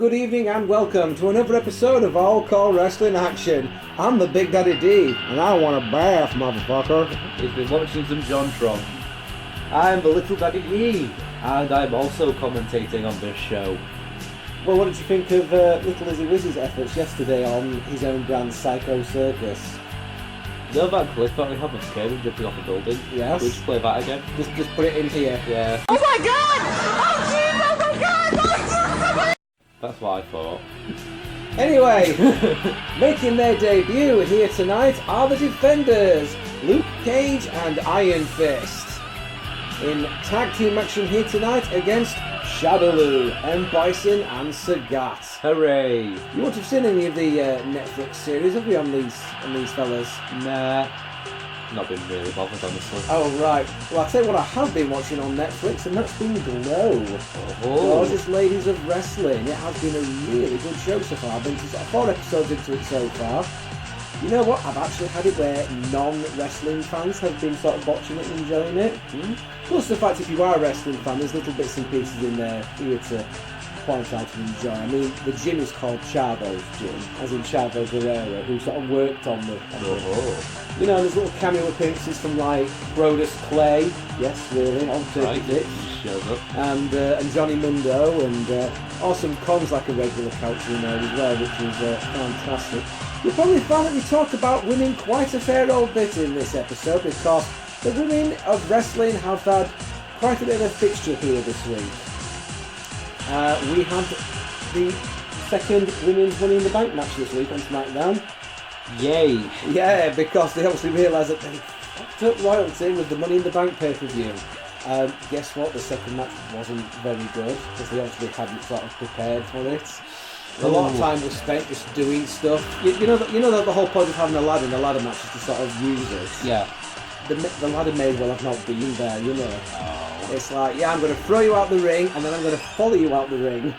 good evening and welcome to another episode of All-CAW Wrestling Action. I'm the Big Daddy D, and I want a bath, motherfucker. He's been watching some JonTron. I'm the Little Daddy D, and I'm also commentating on this show. Well, what did you think of Little Izzy Wizzy's efforts yesterday on his own brand Psycho Circus? You know that clip that we have of Kevin jumping off a building? Yes. We just play that again? Just put it in here. Yeah. Oh my god! Oh jeez! Oh my god! Oh jeez! That's what I thought. Anyway, making their debut here tonight are the Defenders, Luke Cage and Iron Fist. In tag team action here tonight against Shadaloo, M. Bison and Sagat. Hooray! You won't have seen any of the Netflix series, have you, on these fellas? Nah. Not been really bothered, honestly. Oh, right. Well, I'll tell you what I have been watching on Netflix, and that's been Glow. Oh. Gorgeous Ladies of Wrestling. It has been a really good show so far. I've been to sort of 4 episodes into it so far. You know what? I've actually had it where non-wrestling fans have been sort of watching it and enjoying it. Plus the fact if you are a wrestling fan, there's little bits and pieces in there here to point out and enjoy. I mean, the gym is called Chavo's Gym, as in Chavo Guerrero, who sort of worked on the... You know, there's little cameo appearances from like Brodus Clay, yes, really, on Turkey Ditch, and Johnny Mundo, and Awesome Con's like a regular character in there as well, which is fantastic. You'll probably find that we talk about women quite a fair old bit in this episode, because the women of wrestling have had quite a bit of a fixture here this week. We had the second Women's Money in the Bank match this week on SmackDown. Yay! Yeah, because they obviously realised that they fucked up royalty with the Money in the Bank pay-per-view. Guess what? The second match wasn't very good, because they obviously hadn't sort of prepared for it. A lot of time was spent just doing stuff. You know that the whole point of having a ladder in a ladder match is to sort of use it. Yeah. The ladder may well have not been there, you know. Oh. It's like, yeah, I'm going to throw you out the ring, and then I'm going to follow you out the ring.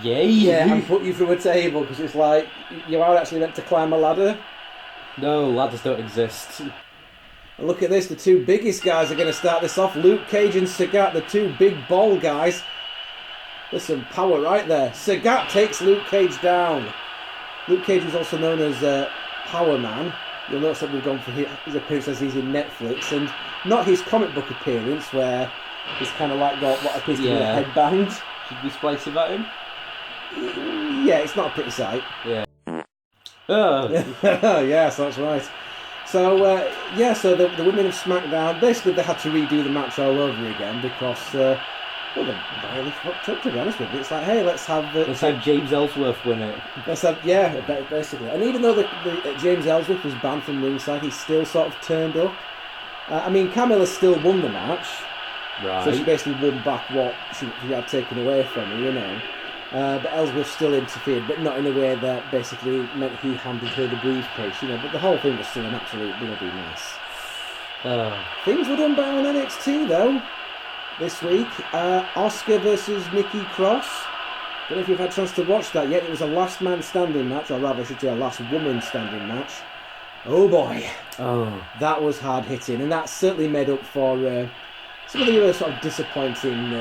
Yay! Yeah, and put you through a table, because it's like, you are actually meant to climb a ladder. No, ladders don't exist. And look at this, the two biggest guys are going to start this off. Luke Cage and Sagat, the two big ball guys. There's some power right there. Sagat takes Luke Cage down. Luke Cage is also known as Power Man. You'll notice that we've gone for his appearance as he's in Netflix, and not his comic book appearance where he's kind of like got what appears to be a headband. Should we splice it at him? Yeah, it's not a pretty sight. Yeah. Oh. Yes, that's right. So, so the women of SmackDown, basically they had to redo the match all over again because, they're really fucked up, to be honest with you. It's like, hey, let's have James Ellsworth win it. Basically. And even though the James Ellsworth was banned from ringside, he still sort of turned up. I mean, Camilla still won the match. Right. So she basically won back what she had taken away from her, you know. But Ellsworth still interfered, but not in a way that basically meant he handed her the briefcase, you know. But the whole thing was still an absolute bloody mess. Things were done better on NXT though this week. Oscar versus Nikki Cross. Don't know if you've had a chance to watch that yet. It was a last man standing match, or rather I should say a last woman standing match. Oh boy. Oh, that was hard hitting, and that certainly made up for some of the other sort of disappointing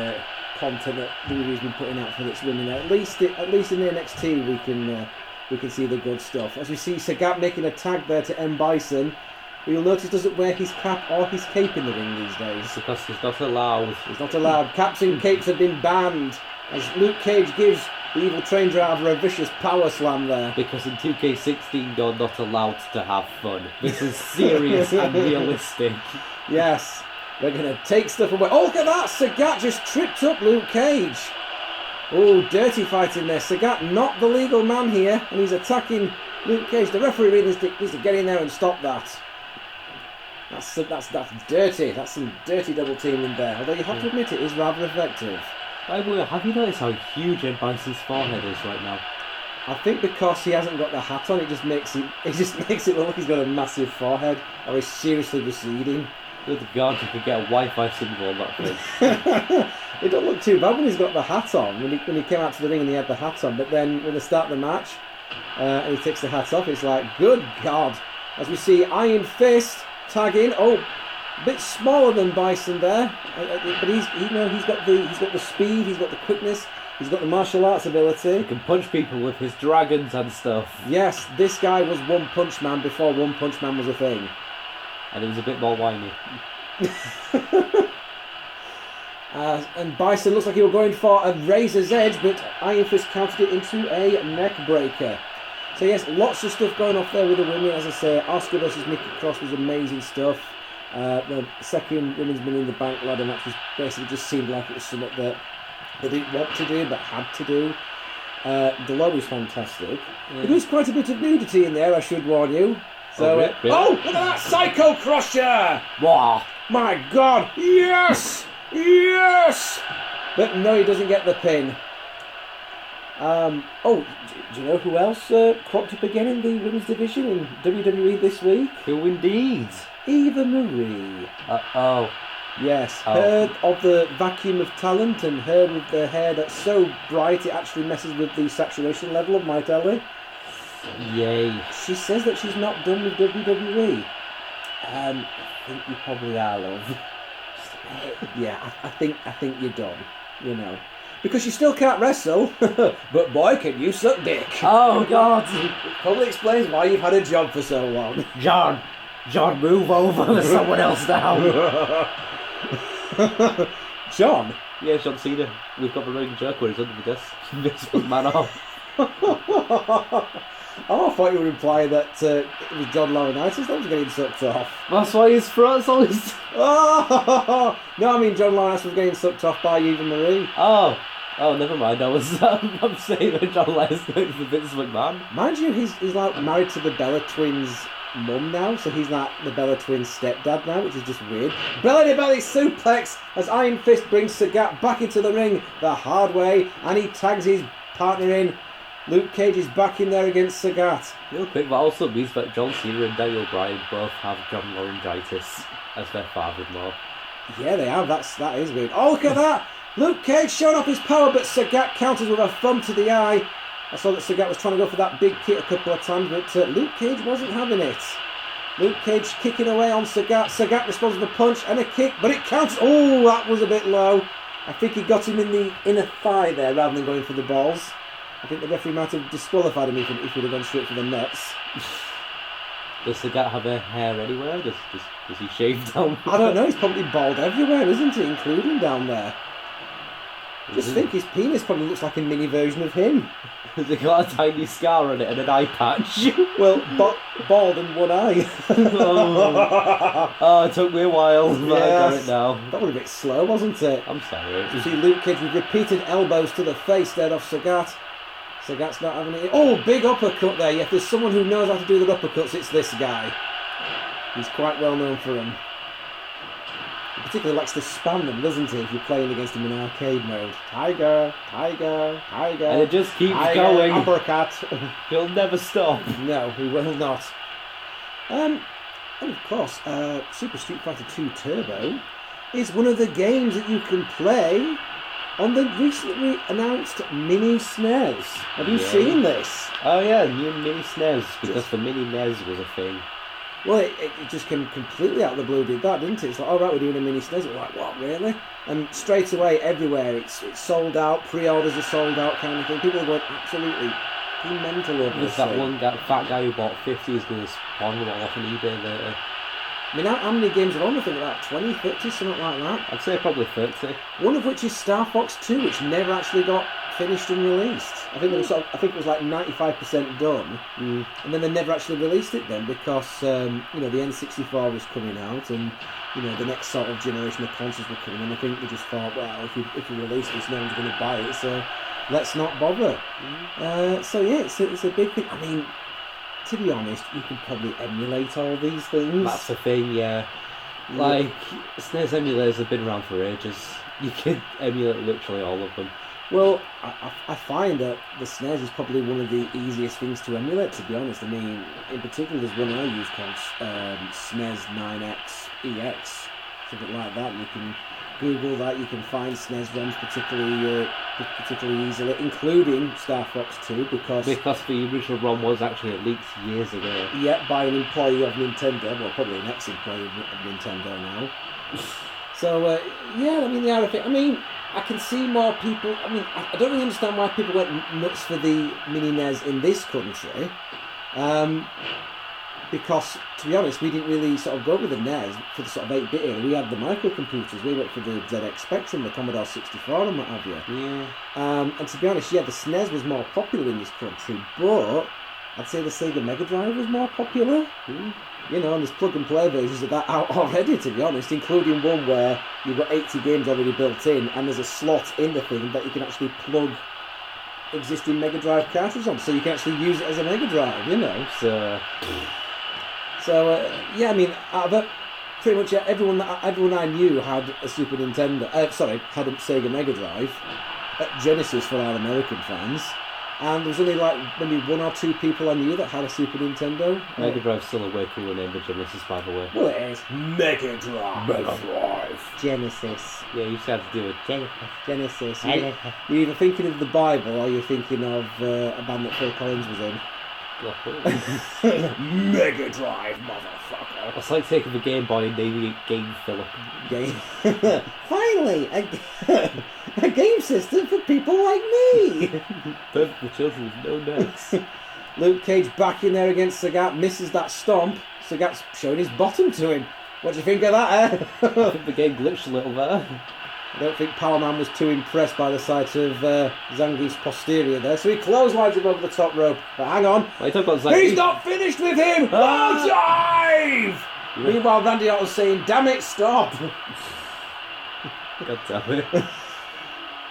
content that WWE's been putting out for its women. At least in the NXT we can see the good stuff. As we see Sagat making a tag there to M. Bison, who you'll notice doesn't wear his cap or his cape in the ring these days. Because he's not allowed. He's not allowed. Caps and capes have been banned. As Luke Cage gives the evil train driver a vicious power slam there. Because in 2K16 you're not allowed to have fun. This is serious and realistic. Yes. We're going to take stuff away. Oh, look at that! Sagat just tripped up Luke Cage. Oh, dirty fight in there. Sagat not the legal man here, and he's attacking Luke Cage. The referee really needs to get in there and stop that. That's dirty. That's some dirty double teaming there. Although you have to admit it is rather effective. By the way, have you noticed how huge Ed Bison's forehead is right now? I think because he hasn't got the hat on, it just makes it look like he's got a massive forehead, or he's seriously receding. Good God, you could get a Wi-Fi symbol on that thing. It don't look too bad when he's got the hat on. When he came out to the ring and he had the hat on, but then when they start the match and he takes the hat off, it's like, good God! As we see Iron Fist tagging. Oh, a bit smaller than Bison there, but he's got the speed, he's got the quickness. He's got the martial arts ability. He can punch people with his dragons and stuff. Yes, this guy was One Punch Man before One Punch Man was a thing. And he was a bit more whiny. And Bison looks like he was going for a razor's edge, but Iron Fist countered it into a neck breaker. So yes, lots of stuff going off there with the women. As I say, Asuka versus Nikki Cross was amazing stuff. The second Women's Money in the Bank ladder match was basically just seemed like it was something that they didn't want to do but had to do. The low was fantastic. Yeah. There is quite a bit of nudity in there, I should warn you. So, really? oh, look at that Psycho Crusher! Wow. My God, yes! Yes! But no, he doesn't get the pin. Do you know who else cropped up again in the women's division in WWE this week? Who indeed? Eva Marie. Oh. Yes, Oh. her of the vacuum of talent and her with the hair that's so bright it actually messes with the saturation level of my telly. Yay. She says that she's not done with WWE. I think you probably are, love. Yeah, I think you're done, you know. Because you still can't wrestle, but boy, can you suck dick. Oh, God. Probably explains why you've had a job for so long. John, move over. There's someone else now. John? Yeah, John Cena. We've got the ring jerk where he's under the desk. This man off. Oh, I thought you were implying that it was John Laurinaitis that was getting sucked off. That's why his throat's always... Oh! No, I mean John Laurinaitis was getting sucked off by Eva Marie. Oh, never mind. I'm saying that John Lesnar is the Vince McMahon. Mind you, he's like married to the Bella Twins' mum now, so he's like the Bella Twins' stepdad now, which is just weird. Belly to belly suplex as Iron Fist brings Sagat back into the ring the hard way, and he tags his partner in. Luke Cage is back in there against Sagat. Real quick, that also means that John Cena and Daniel Bryan both have John laryngitis as their father-in-law. Yeah, they have. That is weird. Oh, look at that! Luke Cage showing off his power, but Sagat counters with a thumb to the eye. I saw that Sagat was trying to go for that big kick a couple of times, but Luke Cage wasn't having it. Luke Cage kicking away on Sagat. Sagat responds with a punch and a kick, but it counts. Oh, that was a bit low. I think he got him in the inner thigh there rather than going for the balls. I think the referee might have disqualified him if he'd have gone straight for the nuts. Does Sagat have a hair anywhere? Does he shave down? I don't know, he's probably bald everywhere, isn't he? Including down there. Just think, his penis probably looks like a mini version of him. Has he got a tiny scar on it and an eye patch? Well, bald and one eye. Oh, it took me a while, but I got it now. That was a bit slow, wasn't it? I'm sorry. You see Luke Cage with repeated elbows to the face there off Sagat. Sagat's not having it. Oh, big uppercut there. Yeah, if there's someone who knows how to do the uppercuts, it's this guy. He's quite well known for them. He particularly likes to spam them, doesn't he, if you're playing against him in arcade mode. Tiger, tiger, tiger. And it just keeps tiger, going. Uppercut. He'll never stop. No, he will not. And of course, Super Street Fighter 2 Turbo is one of the games that you can play on the recently announced mini SNES. Have you seen this? Oh yeah, new mini SNES, because the mini NES was a thing. Well, it just came completely out of the blue, did that, didn't it? It's like, all right, we're doing a mini SNES. We're like, what, really? And straight away, everywhere, it's sold out, pre-orders are sold out kind of thing. People are going absolutely mental over There's this that thing. one fat guy who bought 50 is going to spawn them all off on eBay later. I mean, how many games are on? I think about 20, 30, something like that. I'd say probably 30. One of which is Star Fox 2, which never actually got finished and released. I think it was like 95% done, and then they never actually released it then because the N64 was coming out, and the next sort of generation of consoles were coming, and I think they just thought, well, if we release this, no one's going to buy it, so let's not bother. So yeah, it's a big thing. I mean, to be honest, you could probably emulate all these things. That's the thing, yeah. Like, SNES emulators have been around for ages. You could emulate literally all of them. Well, I find that the SNES is probably one of the easiest things to emulate, to be honest. I mean, in particular, there's one I use called SNES 9X EX, something like that, and you can Google that, you can find SNES ROMs particularly easily, including Star Fox 2, because the original ROM was actually leaked years ago. Yeah, by an employee of Nintendo, well, probably an ex-employee of Nintendo now. So, yeah, I mean, the other thing, I mean, I can see more people. I mean, I don't really understand why people went nuts for the mini NES in this country. Because, to be honest, we didn't really sort of go with the NES for the sort of 8-bit era. We had the microcomputers. We went for the ZX Spectrum, the Commodore 64 and what have you. Yeah. And to be honest, yeah, the SNES was more popular in this country, but I'd say the Sega Mega Drive was more popular. You know, and there's plug-and-play versions of that out already, to be honest, including one where you've got 80 games already built in, and there's a slot in the thing that you can actually plug existing Mega Drive cartridges on, so you can actually use it as a Mega Drive, you know. So yeah, I mean, pretty much everyone I knew had a Super Nintendo. Had a Sega Mega Drive at Genesis for our American fans, and there was only like maybe 1 or 2 people I knew that had a Super Nintendo. Mega Drive's still a way cooler name than Genesis, by the way. Well, it is Mega Drive. Genesis. Yeah, you just have to do it. Genesis. You're either thinking of the Bible or you're thinking of a band that Phil Collins was in. Mega Drive, motherfucker. It's like taking the Game Boy and naming it Game Philip. Finally, a game system for people like me. Perfect for children with no necks. Luke Cage back in there against Sagat, misses that stomp. Sagat's showing his bottom to him. What do you think of that, eh? I think the game glitched a little there. I don't think Power Man was too impressed by the sight of Zangief's posterior there, so he clotheslines him over the top rope. But hang on, he's not finished with him! Dive! Meanwhile, Randy Orton's saying, damn it, stop! God damn it.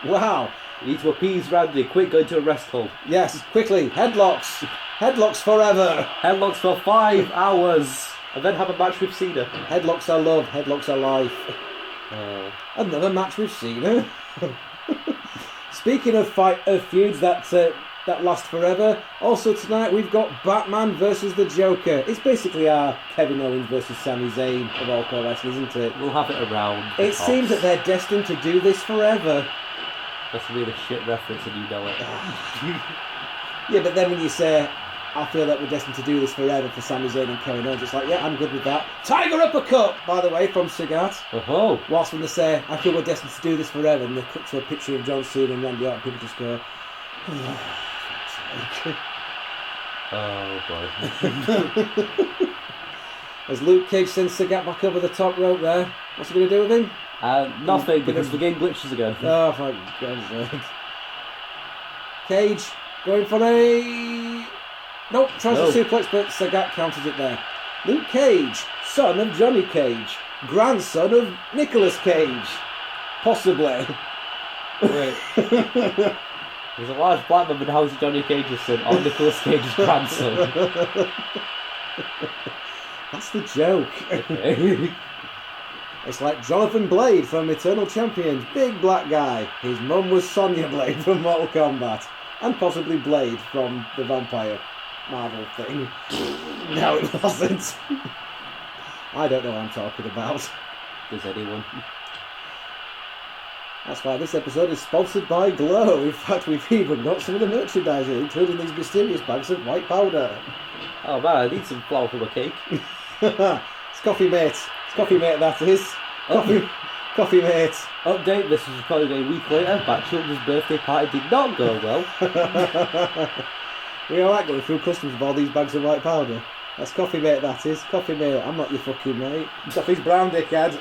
Wow. You need to appease Randy, quick, go into a rest hold. Yes, quickly, headlocks! Headlocks forever! Headlocks for 5 hours! And then have a match with Cena. Headlocks are love, headlocks are life. Another match with Cena. Speaking of feuds that last forever, also tonight we've got Batman versus the Joker. It's basically our Kevin Owens versus Sami Zayn of All-CAW Wrestling, isn't it? We'll have it around. It seems that they're destined to do this forever. That's really a shit reference and you know it. Yeah, but then when you say, I feel that we're destined to do this forever for Sami Zayn and Kevin Owens, it's like, yeah, I'm good with that. Tiger uppercut, by the way, from Sagat. Oh. Whilst when they say, I feel we're destined to do this forever, and they cut to a picture of John Cena and Randy Orton, people just go, oh boy. As Luke Cage sends Sagat back over the top rope there, what's he going to do with him? Nothing, because the game glitches again. Oh, for God's sake. Cage going for a... Nope, tries to suplex, but Sagat counters it there. Luke Cage, son of Johnny Cage, grandson of Nicolas Cage. Possibly. Wait. There's a large black man, but how's Johnny Cage's son or Nicolas Cage's grandson? That's the joke. Okay. It's like Jonathan Blade from Eternal Champions, big black guy. His mum was Sonya Blade from Mortal Kombat, and possibly Blade from the Vampire Marvel thing. No, it wasn't. I don't know what I'm talking about. Does anyone? That's why this episode is sponsored by Glow. In fact, we've even got some of the merchandise here, including these mysterious bags of white powder. Oh man, I need some flour for my cake. It's Coffee Mate. It's Coffee Mate, that is. Coffee Mate. Update, this was recorded a week later, but children's birthday party did not go well. We alright going through customs with all these bags of white powder? That's Coffee Mate, that is. Coffee Mate, I'm not your fucking mate. Coffee's brown, dickhead.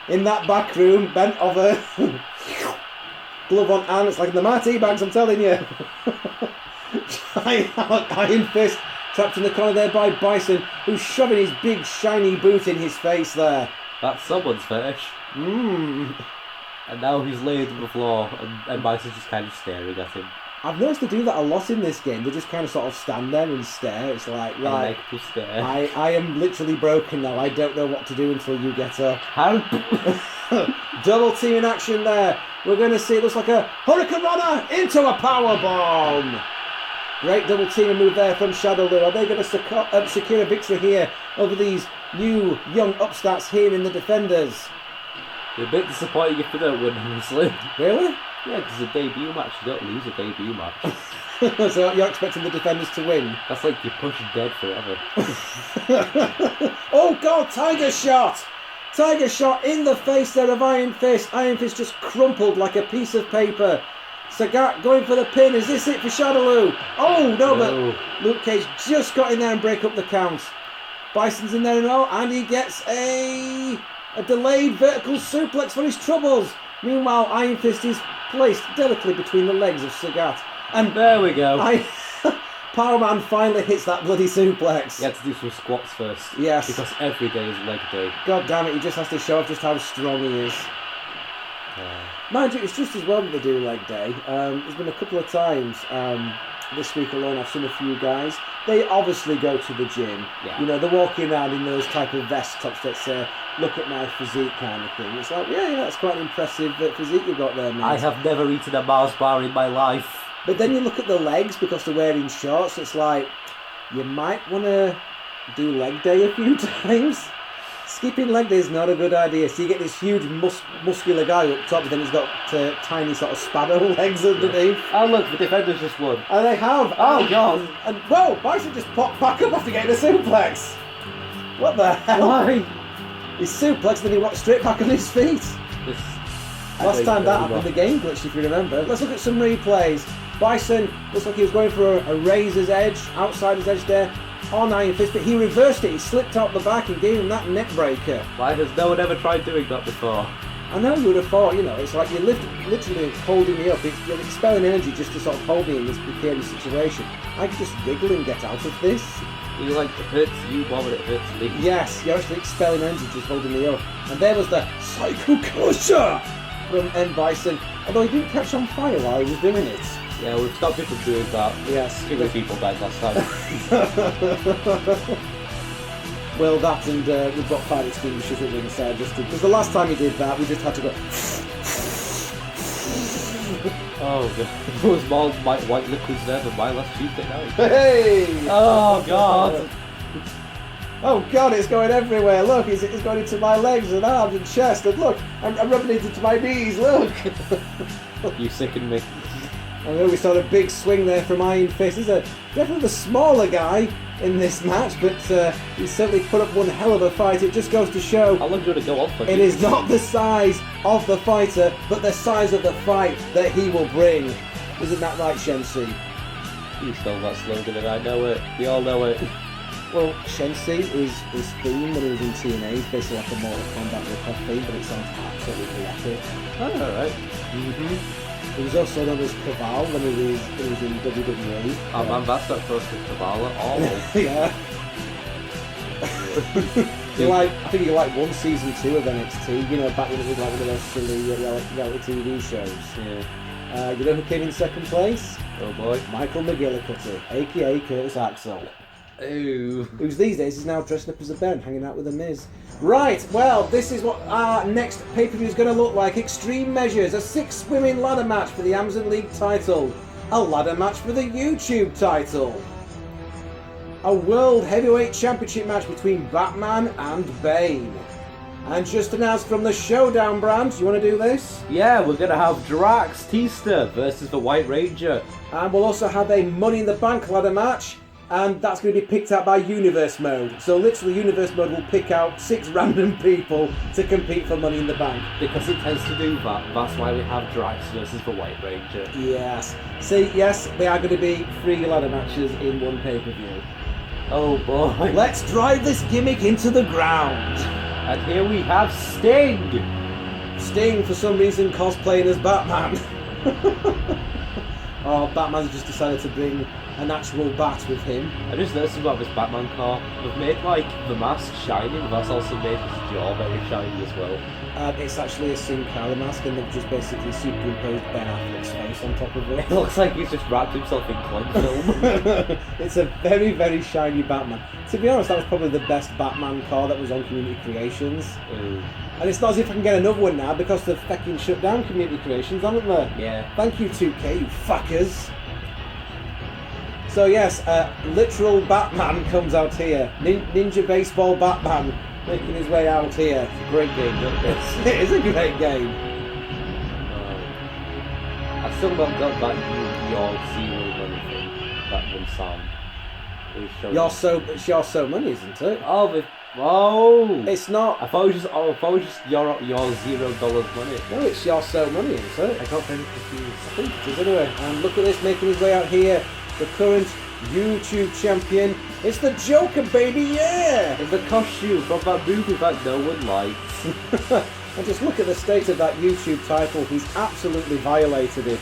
In that back room, bent over. Glove on hand, it's like in the Marty bags, I'm telling you. Iron fist trapped in the corner there by Bison, who's shoving his big shiny boot in his face there. That's someone's fetish. And now he's laid on the floor, and Bison's just kind of staring at him. I've noticed they do that a lot in this game. They just kind of sort of stand there and stare. It's like, right, I am literally broken now. I don't know what to do until you get up. Double team in action there. We're going to see, it looks like a Hurricane Runner into a power bomb. Great double team move there from Shadaloo. Are they going to secure a victory here over these new young upstarts here in the Defenders? You're a bit disappointed if they don't win, honestly. Really? Yeah, because it's a debut match. You don't lose a debut match. So you're expecting the Defenders to win? That's like you push dead forever. Oh God, Tiger shot! Tiger shot in the face there of Iron Fist. Iron Fist just crumpled like a piece of paper. Sagat going for the pin. Is this it for Shadaloo? Oh, no, but Luke Cage just got in there and break up the count. Bison's in there and all, and he gets a delayed vertical suplex for his troubles. Meanwhile, Iron Fist is placed delicately between the legs of Sagat. And there we go. Power Man finally hits that bloody suplex. He had to do some squats first. Yes. Because every day is leg day. God damn it, he just has to show off just how strong he is. Mind you, it's just as well that they do leg day. There's been a couple of times this week alone I've seen a few guys. They obviously go to the gym. Yeah. You know, they're walking around in those type of vest tops that say, look at my physique kind of thing. It's like, yeah, that's quite an impressive physique you've got there, mate. I have never eaten a Mars bar in my life. But then you look at the legs, because they're wearing shorts, it's like, you might want to do leg day a few times. Skipping leg day is not a good idea. So you get this huge muscular guy up top, but then he's got tiny sort of sparrow legs underneath. Oh look, the defenders just won. And they have. Oh god. And whoa, Bison just popped back up after getting a suplex. What the hell? Why? He suplexed and then he walked straight back on his feet. Last time that happened, the game glitched, if you remember. Let's look at some replays. Bison looks like he was going for a razor's edge, outsider's edge there, on Iron Fist, but he reversed it. He slipped out the back and gave him that neck breaker. Why has no one ever tried doing that before? I know you would have thought, you know, it's like you're literally holding me up. You're expelling energy just to sort of hold me in this precarious situation. I could just wiggle and get out of this. You like, it hurts you more than it hurts me. Yes, you're actually expelling energy just holding me up. And there was the Psycho Crusher from M. Bison. Although he didn't catch on fire while he was doing it. Yeah, we've stopped you from doing that. Yes. Too many people died last time. Well, that and we've got fire extinguishers at ringside just because the last time he did that, we just had to go. Oh god, there was more white liquids there than my last Tuesday night. Hey! Oh god! Oh god, it's going everywhere. Look, it's going into my legs and arms and chest. And look, I'm rubbing it into my knees. Look. You sicken me. I know we saw a big swing there from Iron Fist. He's definitely the smaller guy in this match, but he certainly put up one hell of a fight. It just goes to show How long do you want to go on for? it is not the size of the fighter, but the size of the fight that he will bring. Isn't that right, Shensi? You stole that slogan and I know it. We all know it. Well, Shensi is his theme when he was in TNA. It's basically like a Mortal Kombat rip-off theme, but it sounds absolutely epic. Oh, alright. He was also known as Caval when he was in WWE. Oh man, that's not close to Kabbalah at all. Yeah. I think you like one season 2 of NXT, you know, back when it was like one of those silly reality TV shows. Yeah. You know who came in second place? Oh boy. Michael McGillicuddy, aka Curtis Axel. Ooh. Who's these days is now dressing up as a Ben, hanging out with the Miz. Right, well, this is what our next pay-per-view is going to look like. Extreme Measures, a 6-women ladder match for the Amazon League title, a ladder match for the YouTube title, a World Heavyweight Championship match between Batman and Bane. And just announced from the Showdown brand, you want to do this? Yeah, we're going to have Drax Teaster versus the White Ranger. And we'll also have a Money in the Bank ladder match. And that's going to be picked out by Universe Mode. So literally Universe Mode will pick out 6 random people to compete for Money in the Bank. Because it tends to do that. That's why we have Drax versus the White Ranger. Yes. See, yes, they are going to be 3 ladder matches in one pay-per-view. Oh boy. Let's drive this gimmick into the ground. And here we have Sting. Sting, for some reason, cosplaying as Batman. Oh, Batman's just decided to bring an actual bat with him. I just noticed about this Batman car. They've made like the mask shiny, but that's also made his jaw very shiny as well. It's actually a Sin Cara mask, and they've just basically superimposed Ben Affleck's face on top of it. It looks like he's just wrapped himself in cling film. It's a very, very shiny Batman. To be honest, that was probably the best Batman car that was on Community Creations. Ooh. And it's not as if I can get another one now because they've fucking shut down Community Creations, haven't they? Yeah. Thank you, 2K, you fuckers. So yes, literal Batman comes out here. Ninja Baseball Batman making his way out here. It's a great game, don't it? It is a great game. I still not got that Your Zero Money thing. That one song. You're so money, isn't it? Oh, Whoa! It's not. I thought it was just your $0 money. No, it's your so money, isn't it? I got very confused. I think it is anyway. And look at this, making his way out here. The current YouTube champion. It's the Joker, baby, yeah! In the costume from that movie that no one likes. And just look at the state of that YouTube title. He's absolutely violated it.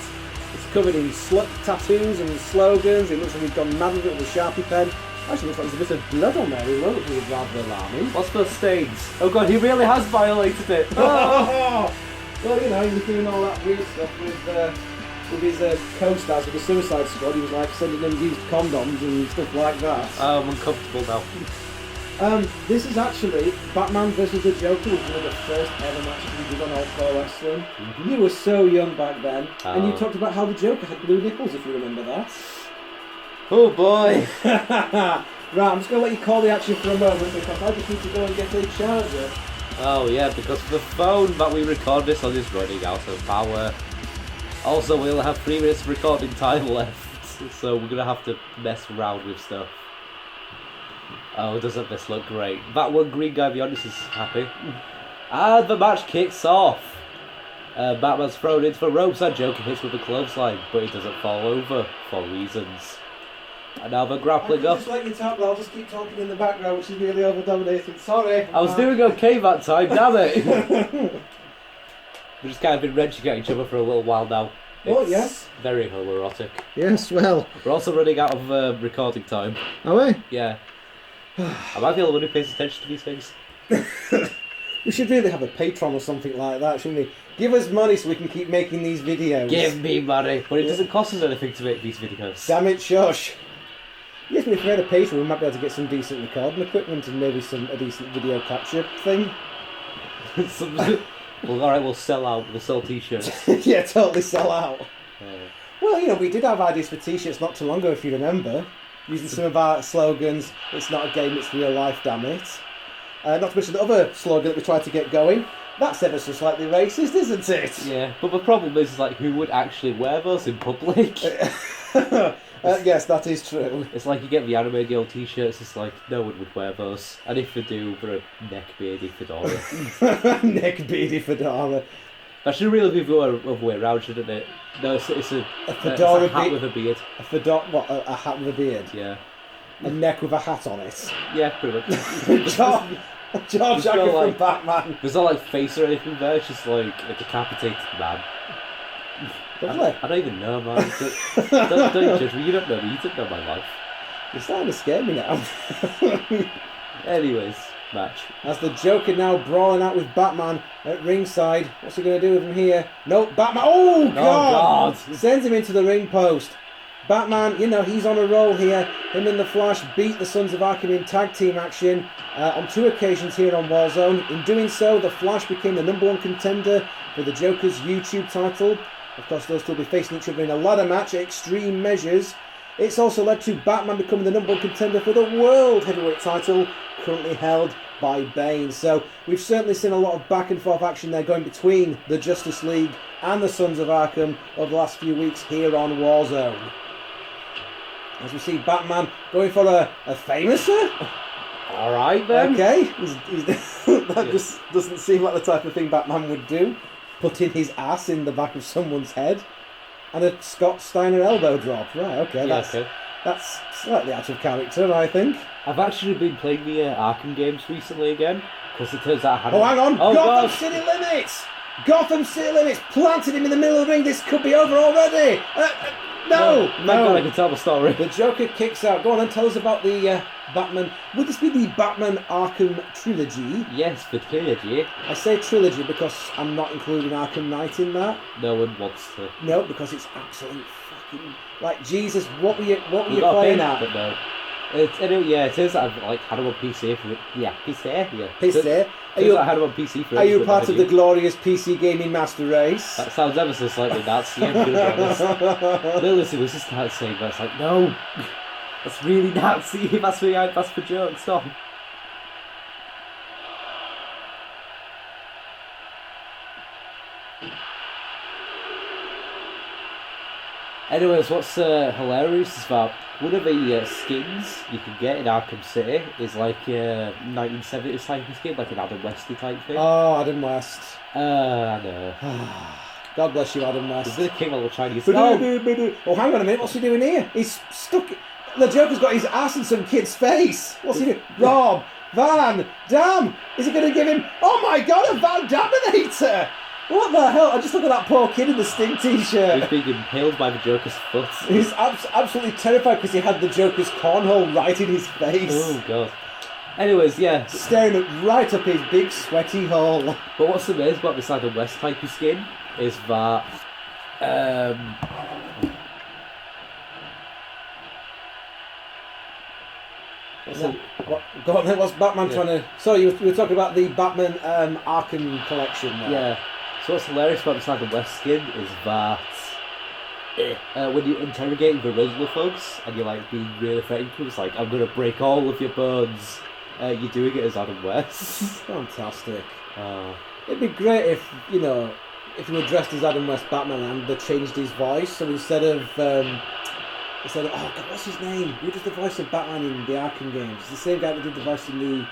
It's covered in slut tattoos and slogans. It looks like he's gone mad with it with a Sharpie pen. Actually, looks like there's a bit of blood on there as well, which is rather alarming. What's those stains? Oh god, he really has violated it. Well, you know, he was doing all that weird stuff with his co-stars with the Suicide Squad. He was like sending them used condoms and stuff like that. Oh, I'm uncomfortable now. This is actually Batman vs the Joker, was one of the first ever matches we did on All-CAW Wrestling. Mm-hmm. You were so young back then, and you Oh. talked about how the Joker had blue nipples, if you remember that. Oh boy. Right, I'm just going to let you call the action for a moment because I just need to go and get a charger. Oh yeah, because the phone that we record this on is running out of power. Also, we'll have 3 minutes of recording time left, so we're gonna have to mess around with stuff. Oh, doesn't this look great? That one green guy beyond us is happy. And the match kicks off. Batman's thrown into the ropes and Joker hits with a clothesline, but he doesn't fall over for reasons. And now they're grappling up. Just let you talk, but I'll just keep talking in the background, which is really over-dominating. Sorry. I was doing okay that time, damn it! We've just kind of been wrenching at each other for a little while now. Oh, It's yes. very homoerotic. Yes, well. We're also running out of recording time. Are we? Yeah. Am I the only one who pays attention to these things? We should really have a Patreon or something like that, shouldn't we? Give us money so we can keep making these videos. Give me money! But it doesn't cost us anything to make these videos. Damn it, shush. Yes, but if we had a Patreon, we might be able to get some decent recording equipment and maybe a decent video capture thing. Well, alright, we'll sell out. We'll sell t-shirts. Yeah, totally sell out. Well, you know, we did have ideas for t-shirts not too long ago, if you remember. Using some of our slogans, it's not a game, it's real life, damn it. Not to mention the other slogan that we tried to get going. That's ever so slightly racist, isn't it? Yeah, but the problem is, like, who would actually wear those in public? Yes, that is true. It's like you get the Anime Girl t-shirts, it's like, no one would wear those. And if they do, they're a neck-beardy fedora. Neck-beady fedora. That should really be the other way around, shouldn't it? No, it's a fedora it's a hat with a beard. A fedora, what, a hat with a beard? Yeah. A neck with a hat on it? Yeah, pretty much. George Jacker from like, Batman. There's not like face or anything there, it's just like a decapitated man. Lovely. I don't even know, man. Don't judge me, you don't know me, you don't know my life. You're starting to scare me now. Anyways, match. As the Joker now brawling out with Batman at ringside. What's he going to do with him here? No, Batman. Oh, God! Sends him into the ring post. Batman, you know, he's on a roll here. Him and the Flash beat the Sons of Arkham in tag team action on 2 occasions here on Warzone. In doing so, the Flash became the #1 contender for the Joker's YouTube title. Of course, those two will be facing each other in a ladder match at Extreme Measures. It's also led to Batman becoming the #1 contender for the World Heavyweight title, currently held by Bane. So we've certainly seen a lot of back and forth action there going between the Justice League and the Sons of Arkham over the last few weeks here on Warzone. As we see Batman going for a famouser. Alright then. Okay, that just doesn't seem like the type of thing Batman would do. Putting his ass in the back of someone's head. And a Scott Steiner elbow drop. Right, okay, that's slightly out of character, I think. I've actually been playing the Arkham games recently again, because it turns out I had Oh, hang on! Oh, Gotham God. City Limits! Gotham City Limits! Planted him in the middle of the ring, this could be over already! No! Thank God I can tell the story. The Joker kicks out. Go on and tell us about the Batman. Would this be the Batman Arkham trilogy? Yes, the trilogy. I say trilogy because I'm not including Arkham Knight in that. No one wants to. No, because it's absolute fucking... Like, Jesus, what were you got playing a at? But no. It is. I've like had them on PC for PC. Yeah. PC? I had them on PC for. Are you part of the glorious PC gaming master race? That sounds ever so slightly Nazi. I'm gonna be honest. Lily was just started saying that. It's like, no, that's really Nazi. That's for jokes. Stop. Anyways, what's hilarious is that one of the skins you can get in Arkham City is like a 1970s type of skin, like an Adam Westy type thing. Oh, Adam West. I know. God bless you, Adam West. There's the king of the Chinese. Oh, hang on a minute. What's he doing here? He's stuck. The Joker's got his ass in some kid's face. What's he doing? Rob Van Dam. Is he going to give him? Oh my God, a Van Daminator! What the hell? I just look at that poor kid in the Sting t-shirt. He's being impaled by the Joker's foot. He's absolutely terrified because he had the Joker's cornhole right in his face. Oh God. Anyways, yeah. Staring right up his big sweaty hole. But what's amazing about this Adam West type of skin is that Go on then, what's Batman trying to... Sorry, you were talking about the Batman Arkham collection there. Yeah. So what's hilarious about this Adam West skin is that when you're interrogating the original thugs and you're like being really threatening to, it's like, I'm going to break all of your bones. You're doing it as Adam West. Fantastic. It'd be great if, you know, if he were dressed as Adam West Batman and they changed his voice. So instead of oh God, what's his name? Who does the voice of Batman in the Arkham games? It's the same guy that did the voice in the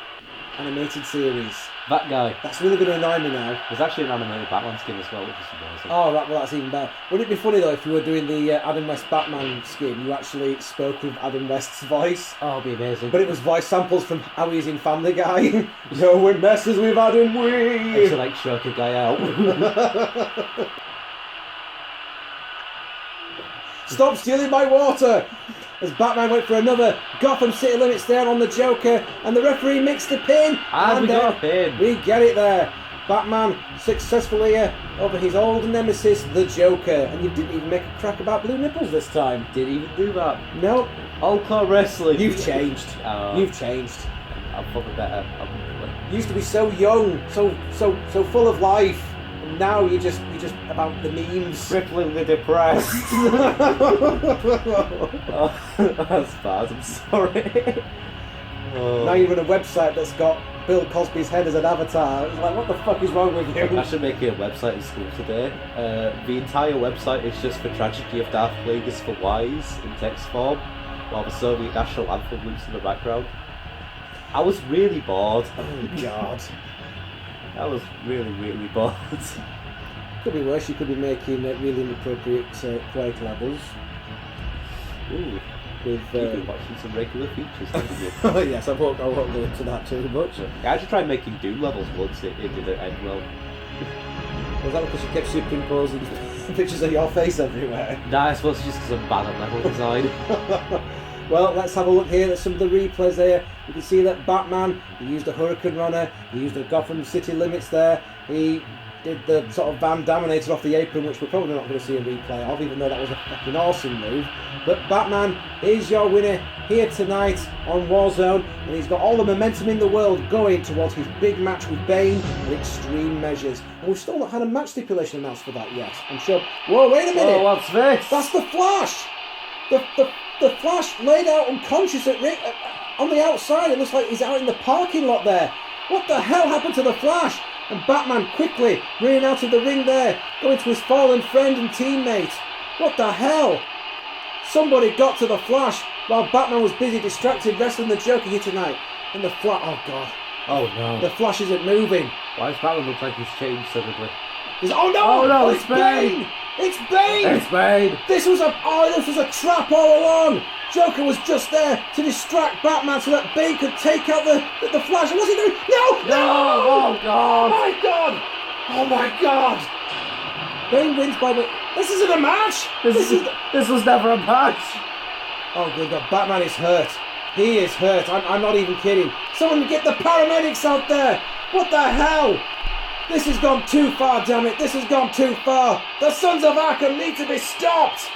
animated series. That guy. That's really going to annoy me now. There's actually an animated Batman skin as well, which is amazing. Oh, right, well that's even better. Wouldn't it be funny though if you were doing the Adam West Batman skin, you actually spoke with Adam West's voice? Oh, it'd be amazing. But it was voice samples from how he's in Family Guy. No one messes with Adam Wee! It's like choke a guy out. Stop stealing my water! As Batman went for another Gotham City Limits there on the Joker, and the referee makes the pin. And we got a pin. We get it there. Batman successfully over his old nemesis, the Joker. And you didn't even make a crack about blue nipples this time. Didn't even do that. Nope. All-CAW Wrestling. You've changed. You've changed. I'm probably better. You used to be so young, so full of life. Now you're just about the memes. Cripplingly depressed. Oh, that's bad, I'm sorry. Now you run a website that's got Bill Cosby's head as an avatar. It's like, what the fuck is wrong with you? I should make a website in school today. The entire website is just the tragedy of Darth Plagueis for Wise in text form, while the Soviet national anthem loops in the background. I was really bored. Oh God. I was really, really bored. Could be worse. You could be making really inappropriate quake levels. Ooh. With You've been watching some regular features, haven't you? Oh yes, I won't go into that too much. I actually tried making Doom levels once, it didn't end well. Was that because you kept superimposing pictures of your face everywhere? Nah, I suppose it's just because I'm bad at level design. Well, let's have a look here at some of the replays here. You can see that Batman, he used a Hurricane Runner, he used a Gotham City Limits there, he did the sort of Van Daminator off the apron, which we're probably not going to see a replay of, even though that was a fucking awesome move. But Batman is your winner here tonight on Warzone, and he's got all the momentum in the world going towards his big match with Bane and Extreme Measures. And we've still not had a match stipulation announced for that yet. I'm sure... Whoa, wait a minute! Oh, what's this? That's the Flash! The Flash laid out unconscious on the outside. It looks like he's out in the parking lot there. What the hell happened to the Flash? And Batman quickly running out of the ring there, going to his fallen friend and teammate. What the hell? Somebody got to the Flash while Batman was busy distracted wrestling the Joker here tonight. And the Flash... Oh God. Oh no. The Flash isn't moving. Why does Batman look like he's changed suddenly? Oh no! Oh no, it's Bane! It's Bane! It's Bane! This was a trap all along! Joker was just there to distract Batman so that Bane could take out the Flash. What's he doing? No! Oh God! Oh my God! Oh my God! Bane wins by the... This isn't a match! This was never a match! Oh good God, Batman is hurt. He is hurt. I'm not even kidding. Someone get the paramedics out there! What the hell? This has gone too far, damn it. This has gone too far. The Sons of Arkham need to be stopped!